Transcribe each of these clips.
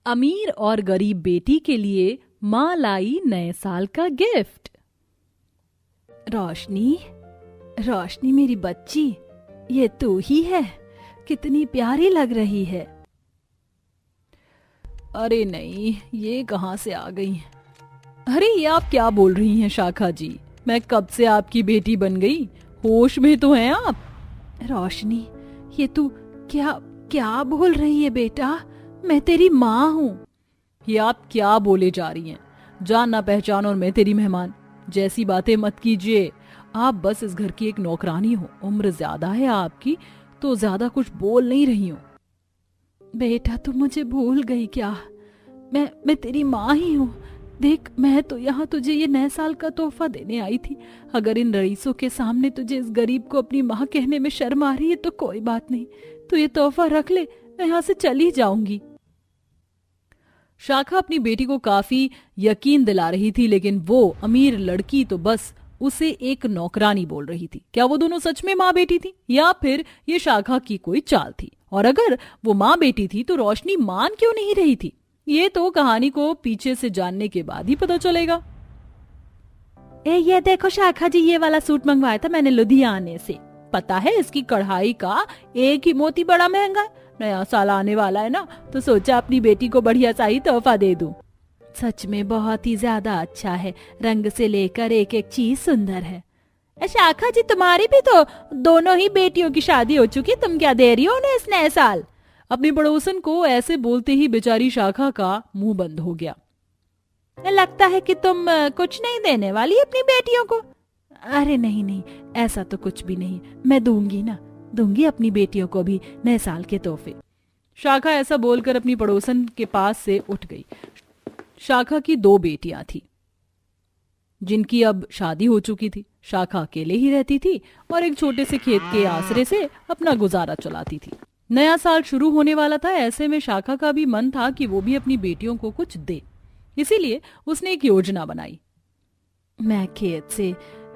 अमीर और गरीब बेटी के लिए माँ लाई नए साल का गिफ्ट। रोशनी, रोशनी मेरी बच्ची, ये तू ही है? कितनी प्यारी लग रही है। अरे नहीं, ये कहाँ से आ गई? अरे ये आप क्या बोल रही हैं शाखा जी? मैं कब से आपकी बेटी बन गई? होश में तो हैं आप? रोशनी, ये तू क्या क्या बोल रही है बेटा? मैं तेरी माँ हूँ। ये आप क्या बोले जा रही हैं? जान ना पहचान और मैं तेरी मेहमान जैसी बातें मत कीजिए। आप बस इस घर की एक नौकरानी हो। उम्र ज्यादा है आपकी तो ज्यादा कुछ बोल नहीं रही हूँ। बेटा तू मुझे भूल गई क्या? मैं तेरी माँ ही हूँ। देख, मैं तो यहाँ तुझे ये नए साल का तोहफा देने आई थी। अगर इन रईसों के सामने तुझे इस गरीब को अपनी माँ कहने में शर्म आ रही है तो कोई बात नहीं, तू ये तोहफा रख ले, मैं यहाँ से चली जाऊंगी। शाखा अपनी बेटी को काफी यकीन दिला रही थी, लेकिन वो अमीर लड़की तो बस उसे एक नौकरानी बोल रही थी। क्या वो दोनों सच में माँ बेटी थी या फिर ये शाखा की कोई चाल थी? और अगर वो माँ बेटी थी तो रोशनी मान क्यों नहीं रही थी? ये तो कहानी को पीछे से जानने के बाद ही पता चलेगा। ये देखो शाखा जी, ये वाला सूट मंगवाया था मैंने लुधियाने से। पता है इसकी कढ़ाई का एक ही मोती बड़ा महंगा है। नया साल आने वाला है ना, तो सोचा अपनी बेटी को बढ़िया सा ही तोहफा दे दूं। सच में बहुत ही ज्यादा अच्छा है, रंग से लेकर एक एक चीज सुंदर है। शाखा जी, तुम्हारी भी तो दोनों ही बेटियों की शादी हो चुकी, तुम क्या दे रही हो उन्हें इस नए साल? अपनी पड़ोसन को ऐसे बोलते ही बेचारी शाखा का मुंह बंद हो गया। लगता है कि तुम कुछ नहीं देने वाली अपनी बेटियों को। अरे नहीं नहीं, ऐसा तो कुछ भी नहीं, मैं दूंगी ना, दूंगी अपनी बेटियों को भी नए साल के तोहफे। शाखा ऐसा बोलकर अपनी पड़ोसन के पास से उठ गई। शाखा की 2 बेटियां थी जिनकी अब शादी हो चुकी थी। शाखा अकेले ही रहती थी और एक छोटे से खेत के आसरे से अपना गुजारा चलाती थी। नया साल शुरू होने वाला था, ऐसे में शाखा का भी मन था कि वो भी अपनी बेटियों को कुछ दे। इसीलिए उसने एक योजना बनाई। मैं खेत से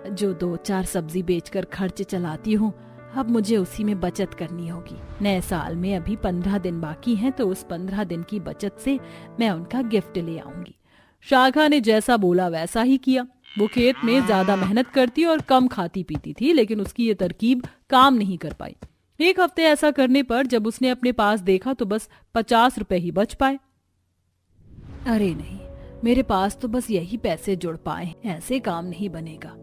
जो 2-4 सब्जी बेचकर खर्च चलाती हूँ, अब मुझे उसी में बचत करनी होगी। नए साल में अभी 15 दिन बाकी हैं, तो उस 15 दिन की बचत से मैं उनका गिफ्ट ले आऊंगी। शाखा ने जैसा बोला वैसा ही किया। वो खेत में ज्यादा मेहनत करती और कम खाती पीती थी, लेकिन उसकी ये तरकीब काम नहीं कर पाई। एक हफ्ते ऐसा करने पर जब उसने अपने पास देखा तो बस 50 रुपए ही बच पाए। अरे नहीं, मेरे पास तो बस यही पैसे जुड़ पाए, ऐसे काम नहीं बनेगा।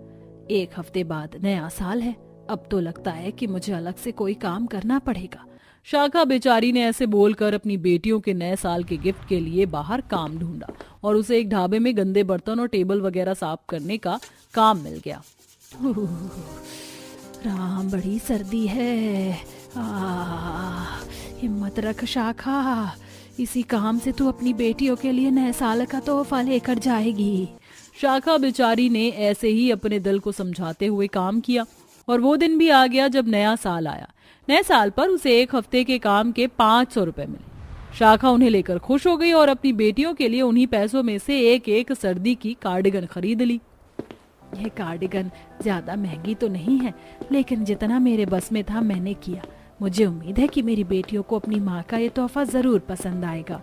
1 हफ्ते बाद नया साल है, अब तो लगता है कि मुझे अलग से कोई काम करना पड़ेगा। शाखा बेचारी ने ऐसे बोलकर अपनी बेटियों के नए साल के गिफ्ट के लिए बाहर काम ढूंढा और उसे एक ढाबे में गंदे बर्तन और टेबल वगैरह साफ करने का काम मिल गया। राम, बड़ी सर्दी है। हिम्मत रख शाखा, इसी काम से तू अपनी बेटियों के लिए नए साल का तोहफा लेकर जाएगी। शाखा बेचारी ने ऐसे ही अपने दिल को समझाते हुए काम किया और वो दिन भी आ गया जब नया साल आया। नए साल पर उसे 1 हफ्ते के काम के 500 रुपए मिले। शाखा उन्हें लेकर खुश हो गई और अपनी बेटियों के लिए उन्हीं पैसों में से एक सर्दी की कार्डिगन खरीद ली। यह कार्डिगन ज्यादा महंगी तो नहीं है, लेकिन जितना मेरे बस में था मैंने किया। मुझे उम्मीद है कि मेरी बेटियों को अपनी माँ का ये तोहफा जरूर पसंद आएगा।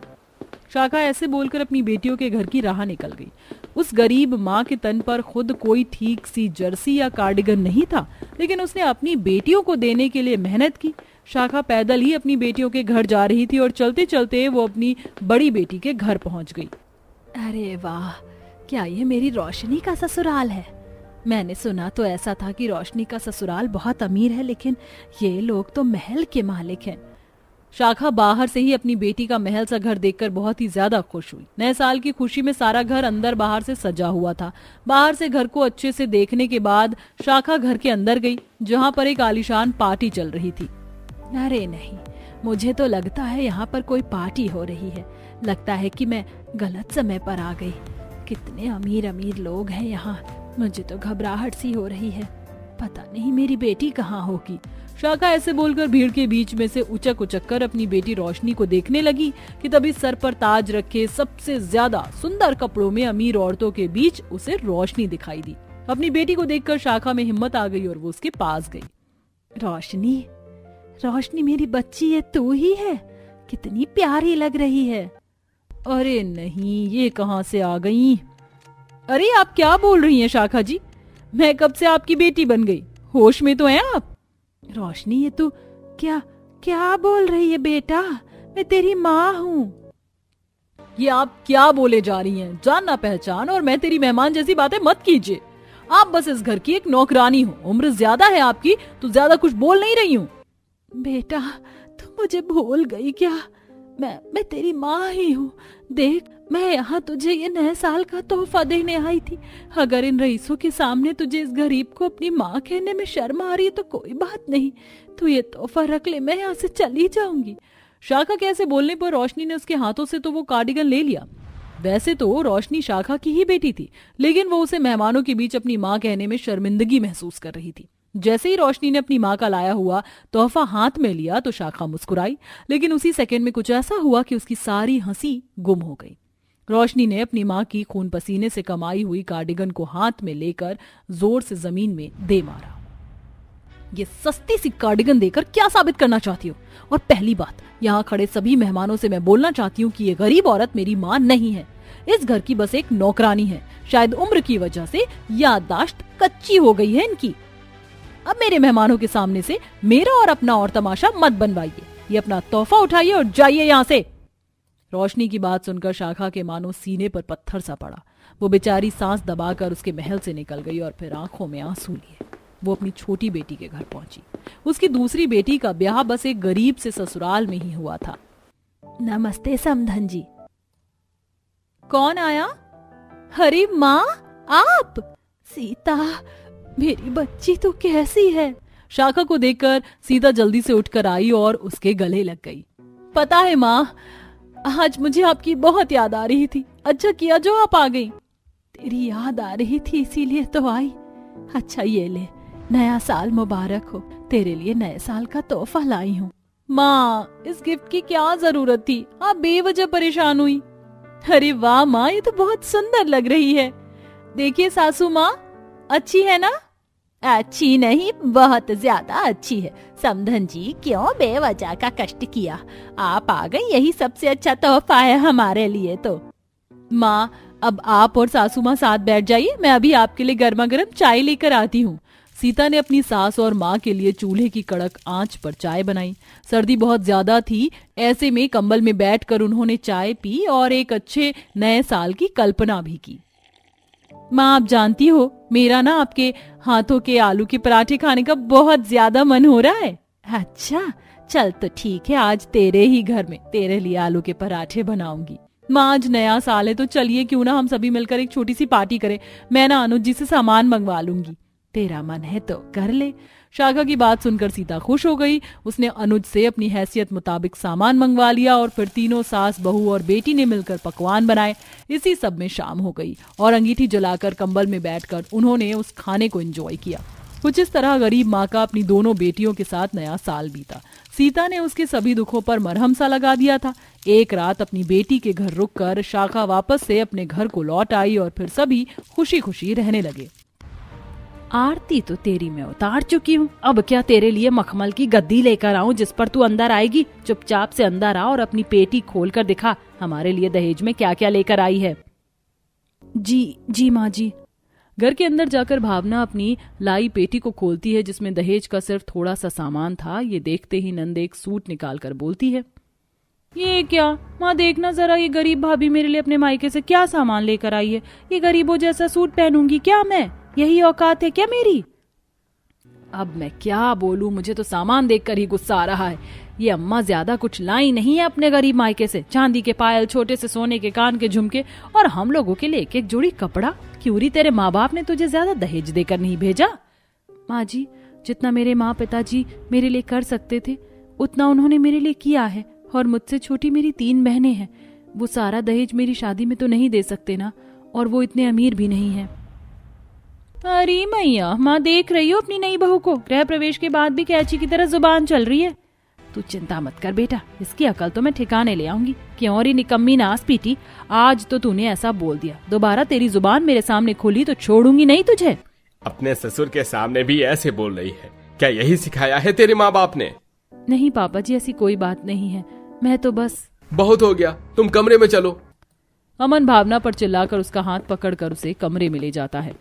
शाखा ऐसे बोलकर अपनी बेटियों के घर की राह निकल गई। उस गरीब माँ के तन पर खुद कोई ठीक सी जर्सी या कार्डिगन नहीं था, लेकिन उसने अपनी बेटियों को देने के लिए मेहनत की। शाखा पैदल ही अपनी बेटियों के घर जा रही थी और चलते चलते वो अपनी बड़ी बेटी के घर पहुंच गई। अरे वाह, क्या ये मेरी रोशनी का ससुराल है? मैंने सुना तो ऐसा था कि रोशनी का ससुराल बहुत अमीर है, लेकिन ये लोग तो महल के मालिक हैं। शाखा बाहर से ही अपनी बेटी का महल सा घर देखकर बहुत ही ज्यादा खुश हुई। नए साल की खुशी में सारा घर अंदर बाहर से सजा हुआ था। बाहर से घर को अच्छे से देखने के बाद शाखा घर के अंदर गई, जहाँ पर एक आलीशान पार्टी चल रही थी। अरे नहीं, मुझे तो लगता है यहाँ पर कोई पार्टी हो रही है। लगता है कि मैं गलत समय पर आ गई। कितने अमीर अमीर लोग हैं यहाँ, मुझे तो घबराहट सी हो रही है। पता नहीं मेरी बेटी कहाँ होगी। शाखा ऐसे बोलकर भीड़ के बीच में से उचक उचक कर अपनी बेटी रोशनी को देखने लगी कि तभी सर पर ताज रखे सबसे ज्यादा सुंदर कपड़ों में अमीर औरतों के बीच उसे रोशनी दिखाई दी। अपनी बेटी को देखकर शाखा में हिम्मत आ गई और वो उसके पास गई। रोशनी, रोशनी मेरी बच्ची, ये तू ही है? कितनी प्यारी लग रही है। अरे नहीं, ये कहाँ से आ गई? अरे आप क्या बोल रही हैं शाखा जी? मैं कब से आपकी बेटी बन गई? होश में तो हैं आप? रोशनी, ये तू क्या क्या बोल रही है बेटा? मैं तेरी माँ हूँ। ये आप क्या बोले जा रही हैं? जानना पहचान और मैं तेरी मेहमान जैसी बातें मत कीजिए। आप बस इस घर की एक नौकरानी हो। उम्र ज्यादा है आपकी तो ज्यादा कुछ बोल नहीं रही हूँ। बेटा, तू मुझे भूल गई क्या? मैं तेरी माँ ही हूँ। देख, मैं यहाँ तुझे ये नए साल का तोहफा देने आई थी। अगर इन रईसों के सामने तुझे इस गरीब को अपनी माँ कहने में शर्म आ रही है तो कोई बात नहीं, तू ये तोहफा रख ले, मैं यहाँ से चली जाऊंगी। शाखा के ऐसे बोलने पर रोशनी ने उसके हाथों से तो वो कार्डिगन ले लिया। वैसे तो रोशनी शाखा की ही बेटी थी, लेकिन वो उसे मेहमानों के बीच अपनी माँ कहने में शर्मिंदगी महसूस कर रही थी। जैसे ही रोशनी ने अपनी माँ का लाया हुआ तोहफा हाथ में लिया तो शाखा मुस्कुराई, लेकिन उसी सेकंड में कुछ ऐसा हुआ कि उसकी सारी हंसी गुम हो गई। रोशनी ने अपनी माँ की खून पसीने से कमाई हुई कार्डिगन को हाथ में लेकर जोर से जमीन में दे मारा। ये सस्ती सी कार्डिगन देकर क्या साबित करना चाहती हो? और पहली बात, यहाँ खड़े सभी मेहमानों से मैं बोलना चाहती हूँ कि ये गरीब औरत मेरी माँ नहीं है। इस घर की बस एक नौकरानी है। शायद उम्र की वजह से याददाश्त कच्ची हो गई है इनकी। अब मेरे मेहमानों के सामने से मेरा और अपना और तमाशा मत बनवाइए। ये अपना तोहफा उठाइए और जाइए यहाँ से। रोशनी की बात सुनकर शाखा के मानो सीने पर पत्थर सा पड़ा। वो बेचारी सांस दबाकर उसके महल से निकल गई और फिर आंखों में आंसू लिए वो अपनी छोटी बेटी के घर पहुंची। उसकी दूसरी बेटी का ब्याह बस एक गरीब से ससुराल में ही हुआ था। नमस्ते समधन जी। कौन आया? अरे माँ, आप? सीता, मेरी बच्ची तो कैसी है? शाखा को देखकर सीता जल्दी से उठकर आई और उसके गले लग गई। पता है माँ, आज मुझे आपकी बहुत याद आ रही थी। अच्छा किया जो आप आ गई। तेरी याद आ रही थी इसीलिए तो आई। अच्छा ये ले, नया साल मुबारक हो। तेरे लिए नए साल का तोहफा लाई हूँ। माँ, इस गिफ्ट की क्या जरूरत थी? आप बेवजह परेशान हुई। अरे वाह माँ, ये तो बहुत सुंदर लग रही है। देखिए सासू माँ, अच्छी है ना? अच्छी नहीं, बहुत ज्यादा अच्छी है। समधन जी, क्यों बेवजह का कष्ट किया? आप आ गई, यही सबसे अच्छा तोहफा है हमारे लिए तो। माँ, अब आप और सासू माँ साथ बैठ जाइए, मैं अभी आपके लिए गर्मा गर्म चाय लेकर आती हूँ। सीता ने अपनी सास और माँ के लिए चूल्हे की कड़क आंच पर चाय बनाई। सर्दी बहुत ज्यादा थी, ऐसे में कंबल में बैठकर उन्होंने चाय पी और एक अच्छे नए साल की कल्पना भी की। माँ, आप जानती हो, मेरा ना आपके हाथों के आलू के पराठे खाने का बहुत ज्यादा मन हो रहा है। अच्छा, चल तो ठीक है, आज तेरे ही घर में तेरे लिए आलू के पराठे बनाऊंगी। माँ, आज नया साल है तो चलिए क्यों ना हम सभी मिलकर एक छोटी सी पार्टी करें। मैं ना अनुज जी से सामान मंगवा लूंगी। तेरा मन है तो कर ले। शाखा की बात सुनकर सीता खुश हो गई। उसने अनुज से अपनी हैसियत मुताबिक सामान मंगवा लिया और फिर तीनों सास, बहू और बेटी ने मिलकर पकवान बनाए। इसी सब में शाम हो गई और अंगीठी जलाकर कंबल में बैठकर उन्होंने उस खाने को एंजॉय किया। कुछ इस तरह गरीब माँ का अपनी दोनों बेटियों के साथ नया साल बीता। सीता ने उसके सभी दुखों पर मरहम सा लगा दिया था। एक रात अपनी बेटी के घर रुककर शाखा वापस से अपने घर को लौट आई और फिर सभी खुशी खुशी रहने लगे। आरती तो तेरी मैं उतार चुकी हूँ, अब क्या तेरे लिए मखमल की गद्दी लेकर आऊं जिस पर तू अंदर आएगी? चुपचाप से अंदर आ और अपनी पेटी खोल कर दिखा हमारे लिए दहेज में क्या क्या लेकर आई है। जी माँ जी। घर के अंदर जाकर भावना अपनी लाई पेटी को खोलती है जिसमें दहेज का सिर्फ थोड़ा सा सामान था। ये देखते ही नंद एक सूट निकाल कर बोलती है, ये क्या माँ, देखना जरा, ये गरीब भाभी मेरे लिए अपने मायके से क्या सामान लेकर आई है। ये गरीबों जैसा सूट पहनूंगी क्या मैं? यही औकात है क्या मेरी? अब मैं क्या बोलूं, मुझे तो सामान देखकर ही गुस्सा आ रहा है। ये अम्मा ज्यादा कुछ लाई नहीं है अपने गरीब मायके से। चांदी के पायल, छोटे से सोने के कान के झुमके और हम लोगों के लिए एक एक जोड़ी कपड़ा। क्यों री तेरे माँ बाप ने तुझे ज्यादा दहेज देकर नहीं भेजा? माँ जी, जितना मेरे माँ पिताजी मेरे लिए कर सकते थे उतना उन्होंने मेरे लिए किया है। और मुझसे छोटी मेरी 3 बहनें हैं। वो सारा दहेज मेरी शादी में तो नहीं दे सकते ना, और वो इतने अमीर भी नहीं है। अरे मैया, माँ देख रही हो अपनी नई बहू को? गृह प्रवेश के बाद भी कैची की तरह जुबान चल रही है। तू चिंता मत कर बेटा, इसकी अकल तो मैं ठिकाने ले आऊंगी। क्यों री निकम्मी नास पीटी, आज तो तूने ऐसा बोल दिया, दोबारा तेरी जुबान मेरे सामने खोली तो छोड़ूंगी नहीं तुझे। अपने ससुर के सामने भी ऐसे बोल रही है? क्या यही सिखाया है तेरे माँ बाप ने? नहीं पापा जी, ऐसी कोई बात नहीं है। मैं तो बस। बहुत हो गया, तुम कमरे में चलो। अमन भावना पर चिल्लाकर उसका हाथ पकड़कर उसे कमरे में ले जाता है।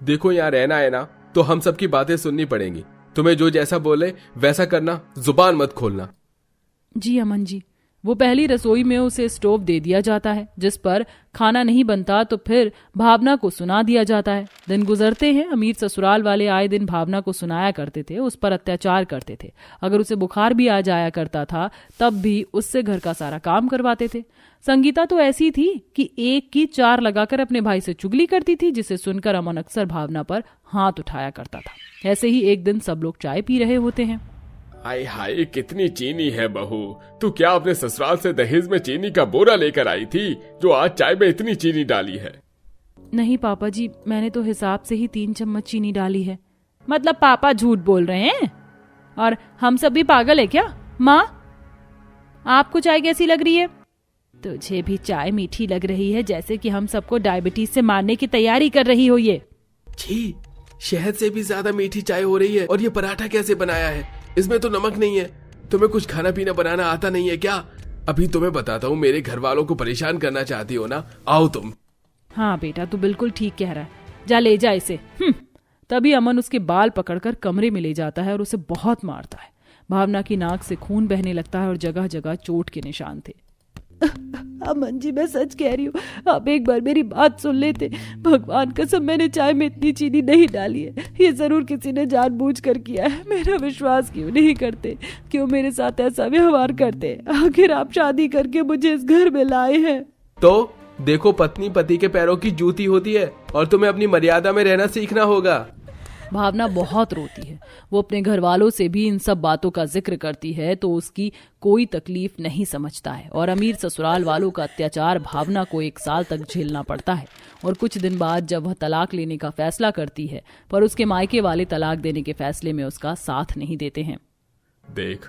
देखो यहाँ रहना है ना तो हम सबकी बातें सुननी पड़ेंगी। तुम्हें जो जैसा बोले वैसा करना, जुबान मत खोलना। जी अमन जी। वो पहली रसोई में उसे स्टोव दे दिया जाता है, जिस पर खाना नहीं बनता तो फिर भावना को सुना दिया जाता है। दिन गुजरते हैं। अमीर ससुराल वाले आए दिन भावना को सुनाया करते थे, उस पर अत्याचार करते थे। अगर उसे बुखार भी आ जाया करता था तब भी उससे घर का सारा काम करवाते थे। संगीता तो ऐसी थी कि एक की चार लगाकर अपने भाई से चुगली करती थी, जिसे सुनकर अमन अक्सर भावना पर हाथ उठाया करता था। ऐसे ही एक दिन सब लोग चाय पी रहे होते हैं। हाय हाय, कितनी चीनी है बहू। तू क्या अपने ससुराल से दहेज में चीनी का बोरा लेकर आई थी जो आज चाय में इतनी चीनी डाली है? नहीं पापा जी, मैंने तो हिसाब से ही 3 चम्मच चीनी डाली है। मतलब पापा झूठ बोल रहे हैं? और हम सब भी पागल है क्या? माँ, आपको चाय कैसी लग रही है? तुझे भी चाय मीठी लग रही है, जैसे कि हम सबको डायबिटीज से मारने की तैयारी कर रही हो। ये छी, शहद से भी ज्यादा मीठी चाय हो रही है। और ये पराठा कैसे बनाया है? इसमें तो नमक नहीं है। तुम्हें कुछ खाना पीना बनाना आता नहीं है क्या? अभी तुम्हें बताता हूँ, मेरे घर वालों को परेशान करना चाहती हो ना? आओ तुम। हाँ बेटा, तू बिल्कुल ठीक कह रहा है। जा ले जा इसे। तभी अमन उसके बाल पकड़कर कमरे में ले जाता है और उसे बहुत मारता है। भावना की नाक से खून बहने लगता है और जगह जगह चोट के निशान थे। अमन जी, मैं सच कह रही हूँ, आप एक बार मेरी बात सुन लेते। भगवान कसम, मैंने चाय में इतनी चीनी नहीं डाली है। ये जरूर किसी ने जानबूझकर किया है। मेरा विश्वास क्यों नहीं करते? क्यों मेरे साथ ऐसा व्यवहार करते? आखिर आप शादी करके मुझे इस घर में लाए हैं। तो देखो, पत्नी पति के पैरों की जूती होती है और तुम्हें अपनी मर्यादा में रहना सीखना होगा। भावना बहुत रोती है। वो अपने घर वालों से भी इन सब बातों का जिक्र करती है तो उसकी कोई तकलीफ नहीं समझता है। और अमीर ससुराल वालों का अत्याचार भावना को 1 साल तक झेलना पड़ता है। और कुछ दिन बाद जब वह तलाक लेने का फैसला करती है, पर उसके मायके वाले तलाक देने के फैसले में उसका साथ नहीं देते हैं। देख,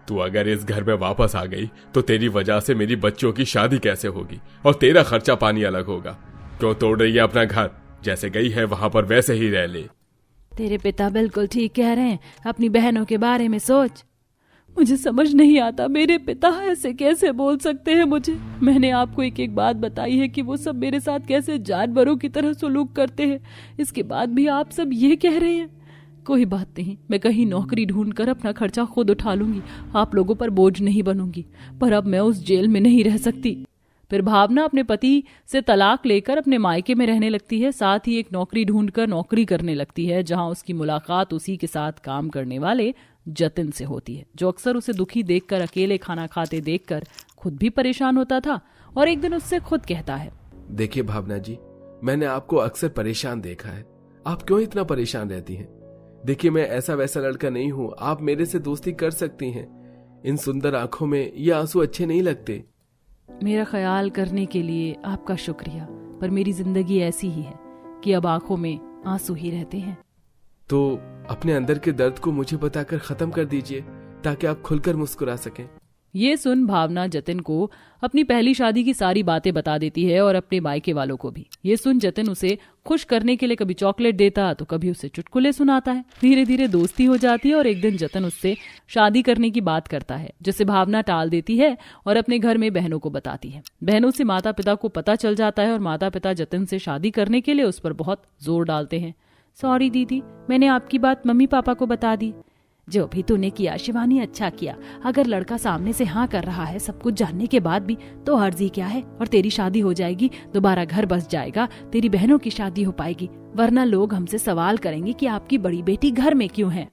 तू अगर इस घर में वापस आ गई तो तेरी वजह से मेरी बच्चियों की शादी कैसे होगी और तेरा खर्चा पानी अलग होगा। क्यों तोड़ रही है अपना घर? जैसे गई है वहां पर वैसे ही रह ले। तेरे पिता बिल्कुल ठीक कह रहे हैं। अपनी बहनों के बारे में सोच। मुझे समझ नहीं आता, मेरे पिता ऐसे कैसे बोल सकते हैं मुझे? मैंने आपको एक एक बात बताई है कि वो सब मेरे साथ कैसे जानवरों की तरह सलूक करते हैं। इसके बाद भी आप सब ये कह रहे हैं। कोई बात नहीं, मैं कहीं नौकरी ढूंढकर अपना खर्चा खुद उठा लूंगी। आप लोगों पर बोझ नहीं बनूंगी। पर अब मैं उस जेल में नहीं रह सकती। फिर भावना अपने पति से तलाक लेकर अपने मायके में रहने लगती है। साथ ही एक नौकरी ढूंढकर नौकरी करने लगती है, जहां उसकी मुलाकात उसी के साथ काम करने वाले जतिन से होती है, जो अक्सर उसे दुखी देखकर, अकेले खाना खाते देखकर खुद भी परेशान होता था। और एक दिन उससे खुद कहता है, देखिए भावना जी, मैंने आपको अक्सर परेशान देखा है। आप क्यों इतना परेशान रहती हैं? देखिए, मैं ऐसा वैसा लड़का नहीं हूँ। आप मेरे से दोस्ती कर सकती हैं। इन सुंदर आंखों में ये आंसू अच्छे नहीं लगते। मेरा ख्याल करने के लिए आपका शुक्रिया, पर मेरी जिंदगी ऐसी ही है कि अब आंखों में आंसू ही रहते हैं। तो अपने अंदर के दर्द को मुझे बताकर खत्म कर दीजिए, ताकि आप खुलकर मुस्कुरा सकें। ये सुन भावना जतिन को अपनी पहली शादी की सारी बातें बता देती है और अपने मायके वालों को भी। ये सुन जतिन उसे खुश करने के लिए कभी चॉकलेट देता तो कभी उसे चुटकुले सुनाता है। धीरे धीरे दोस्ती हो जाती है और एक दिन जतिन उससे शादी करने की बात करता है, जिसे भावना टाल देती है और अपने घर में बहनों को बताती है। बहनों से माता पिता को पता चल जाता है और माता पिता जतिन से शादी करने के लिए उस पर बहुत जोर डालते हैं। सॉरी दीदी, मैंने आपकी बात मम्मी पापा को बता दी। जो भी तूने किया शिवानी, अच्छा किया। अगर लड़का सामने से हाँ कर रहा है सब कुछ जानने के बाद भी, तो हर्जी क्या है? और तेरी शादी हो जाएगी, दोबारा घर बस जाएगा, तेरी बहनों की शादी हो पाएगी। वरना लोग हमसे सवाल करेंगे कि आपकी बड़ी बेटी घर में क्यों है।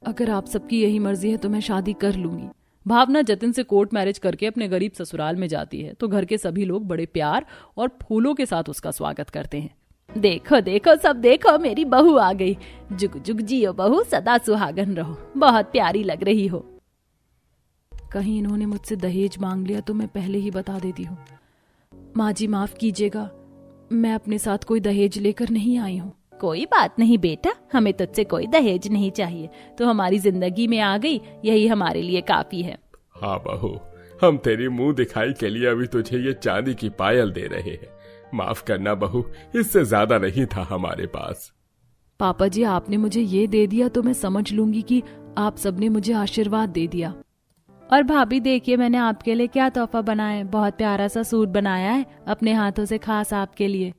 अगर आप सबकी यही मर्जी है तो मैं शादी कर लूंगी। भावना जतिन से कोर्ट मैरिज करके अपने गरीब ससुराल में जाती है तो घर के सभी लोग बड़े प्यार और फूलों के साथ उसका स्वागत करते हैं। देखो देखो सब देखो, मेरी बहू आ गई। जुग जुग जियो बहू, सदा सुहागन रहो, बहुत प्यारी लग रही हो। कहीं इन्होंने मुझसे दहेज मांग लिया तो मैं पहले ही बता देती हूँ। माँ जी माफ कीजिएगा, मैं अपने साथ कोई दहेज लेकर नहीं आई हूँ। कोई बात नहीं बेटा, हमें तुझसे कोई दहेज नहीं चाहिए। तो हमारी जिंदगी में आ गई, यही हमारे लिए काफी है। हाँ बहू, हम तेरी मुंह दिखाई के लिए अभी तुझे ये चांदी की पायल दे रहे हैं। माफ करना बहू, इससे ज्यादा नहीं था हमारे पास। पापा जी, आपने मुझे ये दे दिया तो मैं समझ लूंगी कि आप सबने मुझे आशीर्वाद दे दिया। और भाभी देखिए मैंने आपके लिए क्या तोहफा बनाया है, बहुत प्यारा सा सूट बनाया है अपने हाथों से खास आपके लिए।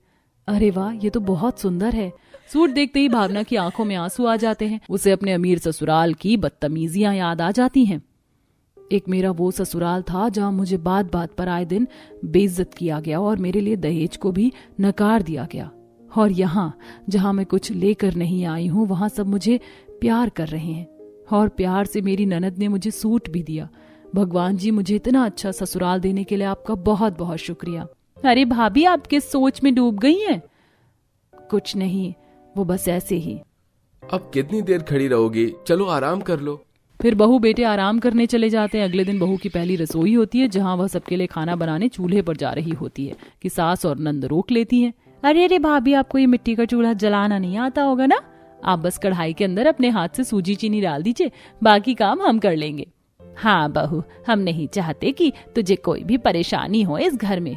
अरे वाह, ये तो बहुत सुंदर है। सूट देखते ही भावना की आंखों में आंसू आ जाते हैं। उसे अपने अमीर ससुराल की बदतमीजियां याद आ जाती हैं। एक मेरा वो ससुराल था जहां मुझे बात बात पर आए दिन बेइज्जत किया गया और मेरे लिए दहेज को भी नकार दिया गया। और यहाँ जहां मैं कुछ लेकर नहीं आई हूँ वहां सब मुझे प्यार कर रहे हैं और प्यार से मेरी ननद ने मुझे सूट भी दिया। भगवान जी, मुझे इतना अच्छा ससुराल देने के लिए आपका बहुत बहुत शुक्रिया। अरे भाभी, आप किस सोच में डूब गई हैं? कुछ नहीं, वो बस ऐसे ही। अब कितनी देर खड़ी रहोगी, चलो आराम कर लो। फिर बहू बेटे आराम करने चले जाते हैं। अगले दिन बहू की पहली रसोई होती है जहां वह सबके लिए खाना बनाने चूल्हे पर जा रही होती है कि सास और नंद रोक लेती हैं। अरे अरे भाभी, आपको ये मिट्टी का चूल्हा जलाना नहीं आता होगा ना? आप बस कढ़ाई के अंदर अपने हाथ से सूजी चीनी डाल दीजिए, बाकी काम हम कर लेंगे। हाँ बहू, हम नहीं चाहते कि तुझे कोई भी परेशानी हो इस घर में।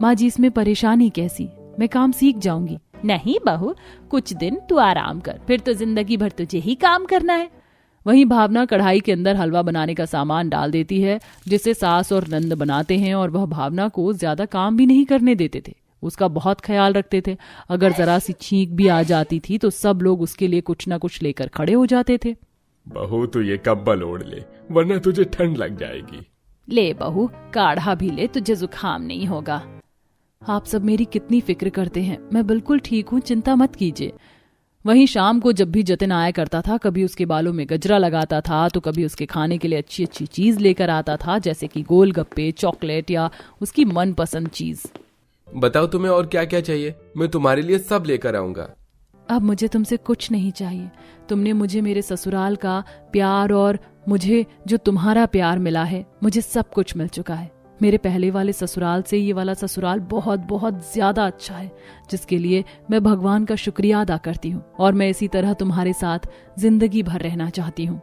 माँ जी, इसमें परेशानी कैसी, मैं काम सीख जाऊंगी। नहीं बहू, कुछ दिन तू आराम कर, फिर तो जिंदगी भर तुझे ही काम करना है। वहीं भावना कढ़ाई के अंदर हलवा बनाने का सामान डाल देती है जिसे सास और नंद बनाते हैं और वह भावना को ज्यादा काम भी नहीं करने देते थे। उसका बहुत ख्याल रखते थे। अगर जरा सी छींक भी आ जाती थी तो सब लोग उसके लिए कुछ ना कुछ लेकर खड़े हो जाते थे। बहू, तू ये कब्बल ओढ़ ले वरना तुझे ठंड लग जाएगी। ले बहू, काढ़ा भी ले, तुझे जुकाम नहीं होगा। आप सब मेरी कितनी फिक्र करते हैं, मैं बिल्कुल ठीक हूँ, चिंता मत कीजिए। वहीं शाम को जब भी जतिन आया करता था, कभी उसके बालों में गजरा लगाता था तो कभी उसके खाने के लिए अच्छी अच्छी चीज लेकर आता था, जैसे कि गोलगप्पे, चॉकलेट या उसकी मनपसंद चीज। बताओ तुम्हें और क्या क्या चाहिए, मैं तुम्हारे लिए सब लेकर आऊंगा। अब मुझे तुमसे कुछ नहीं चाहिए। तुमने मुझे मेरे ससुराल का प्यार और मुझे जो तुम्हारा प्यार मिला है, मुझे सब कुछ मिल चुका है। मेरे पहले वाले ससुराल से ये वाला ससुराल बहुत बहुत ज्यादा अच्छा है, जिसके लिए मैं भगवान का शुक्रिया अदा करती हूँ और मैं इसी तरह तुम्हारे साथ जिंदगी भर रहना चाहती हूँ।